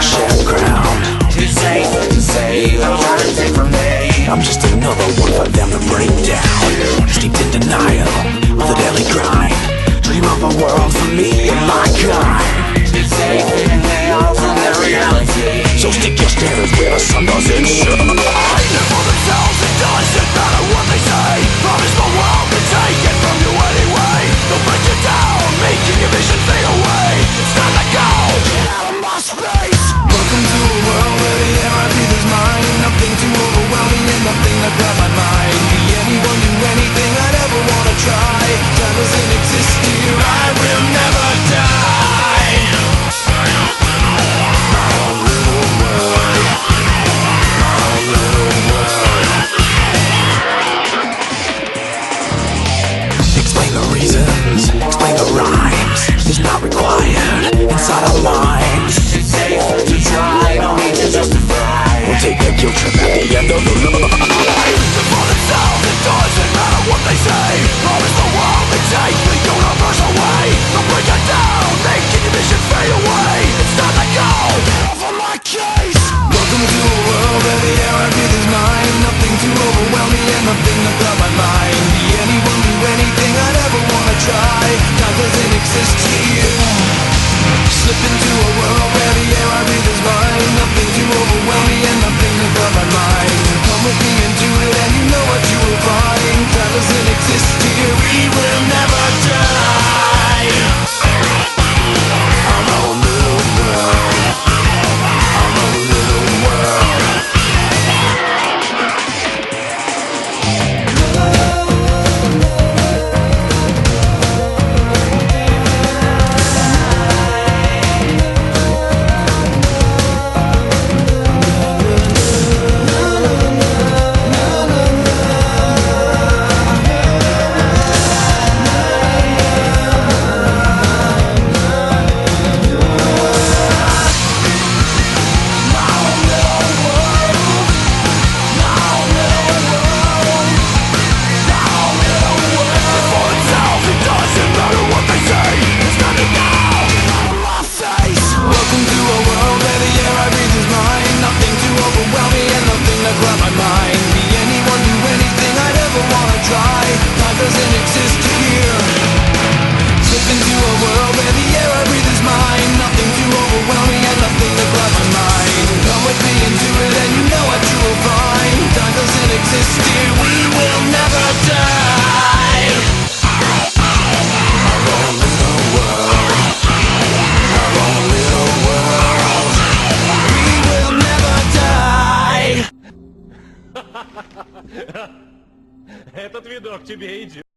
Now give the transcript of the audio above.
shared ground. Too safe to say, I'm trying to take from me. I'm just another one for them to break down. Steeped in denial of the daily grind. Dream of a world for me and my kind. Too safe in their alternate reality. So stick your standards where the sun doesn't shine. Live for themselves, it doesn't matter what they say. Promise the world to take it from you anyway. They'll break you down, making your vision fade away. It's time to go, get out of my space. Welcome to a world where the air I breathe is mine. Nothing to overwhelm me and nothing to grab my mind. Be anyone, do anything I'd ever wanna try. Time doesn't exist here, I will never die. My own little world. My own little world. Explain the reasons, explain the rhymes. It's not required inside our minds. Too safe to try, no need to justify. We'll take a guilt trip at the end of the line. Live for themselves, it doesn't matter what they say. Promise the world to take the universe away. They'll break it down, making your vision fade away. It's time to go, get off of my case. Welcome to a world where the air I breathe is mine. Nothing to overwhelm me and nothing to grab my mind. Be anyone, do anything I'd ever wanna try. Time doesn't exist here. Slip into a world where the air I breathe is mine. Nothing to overwhelm me and nothing to grab my mind. Come with me and do it and you know what you will find. Time doesn't exist here, we will never die. Our own little world. Our own little world. Этот видок тебе идет.